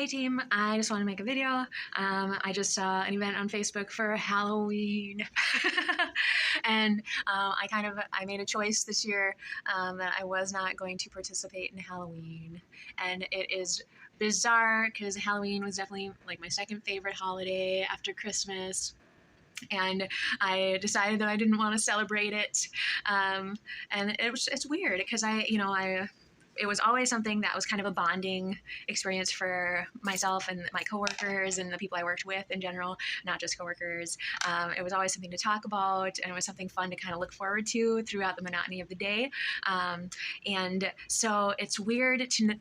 Hey team, I just want to make a video. I just saw an event on Facebook for Halloween, and I made a choice this year that I was not going to participate in Halloween, and it is bizarre because Halloween was definitely like my second favorite holiday after Christmas. And I decided that I didn't want to celebrate it, and it's weird because it was always something that was kind of a bonding experience for myself and my coworkers and the people I worked with in general, not just coworkers. It was always something to talk about, and it was something fun to kind of look forward to throughout the monotony of the day. And so it's weird to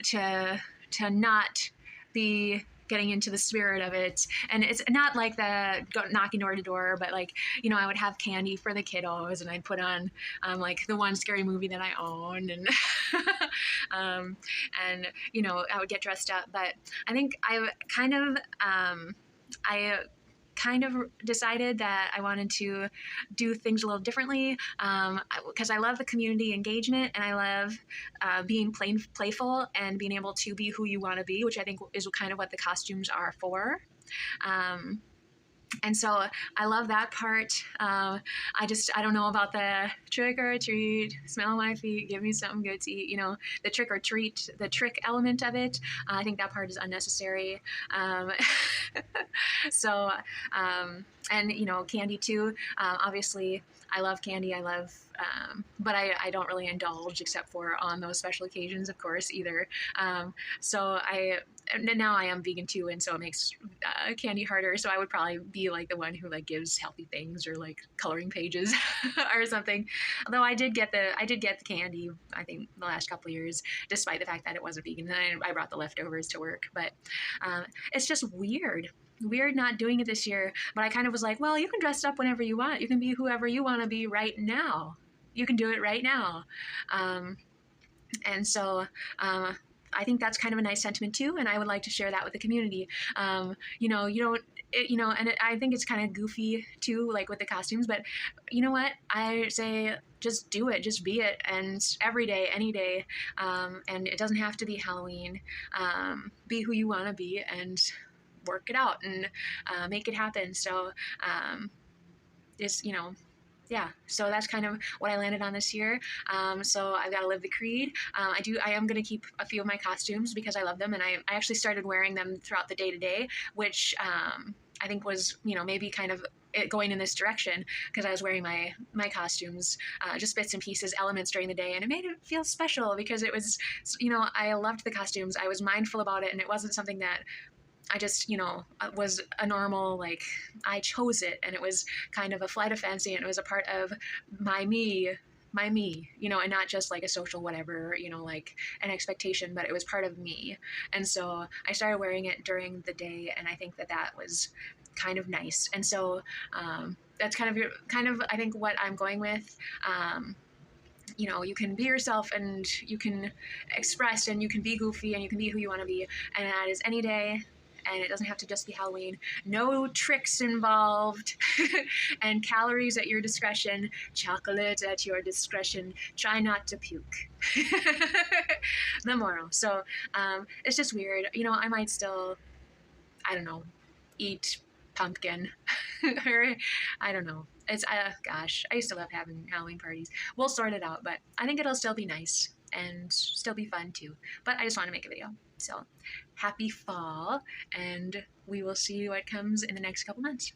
not be getting into the spirit of it. And it's not like the knocking door to door, but like, I would have candy for the kiddos, and I'd put on like the one scary movie that I own, and and I would get dressed up. But I think I kind of decided that I wanted to do things a little differently, because I love the community engagement, and I love being playful and being able to be who you want to be, which I think is kind of what the costumes are for. And so I love that part. I don't know about the trick or treat, smell my feet, give me something good to eat. The trick or treat, the trick element of it, I think that part is unnecessary. So, and candy too. Obviously, I love candy. But I don't really indulge except for on those special occasions, of course, either. And now I am vegan too, and so it makes candy harder. So I would probably be like the one who like gives healthy things or like coloring pages or something. Although I did get the candy, I think, the last couple of years, despite the fact that it wasn't vegan, and I brought the leftovers to work. But it's just weird not doing it this year. But I kind of was like, well, you can dress up whenever you want. You can be whoever you want to be right now. You can do it right now. And so I think that's kind of a nice sentiment too, and I would like to share that with the community. I think it's kind of goofy too, like with the costumes, but you know what? I say just do it, just be it, and every day, any day, and it doesn't have to be Halloween. Be who you want to be and work it out and make it happen. So yeah, so that's kind of what I landed on this year. So I've got to live the creed. I am going to keep a few of my costumes because I love them, and I actually started wearing them throughout the day to day, which I think was, maybe kind of it going in this direction, because I was wearing my costumes, just bits and pieces, elements during the day, and it made it feel special because it was, I loved the costumes. I was mindful about it, and it wasn't something that I just, was a normal, like, I chose it, and it was kind of a flight of fancy, and it was a part of my me, and not just like a social whatever, like an expectation, but it was part of me. And so I started wearing it during the day, and I think that was kind of nice. And so that's kind of, I think, what I'm going with. You can be yourself, and you can express, and you can be goofy, and you can be who you want to be, and that is any day. And it doesn't have to just be Halloween. No tricks involved, and calories at your discretion, chocolate at your discretion. Try not to puke. The moral. So it's just weird. I might still, I don't know, eat pumpkin. Or I don't know. It's gosh, I used to love having Halloween parties. We'll sort it out, but I think it'll still be nice and still be fun too. But I just want to make a video. So happy fall, and we will see what comes in the next couple months.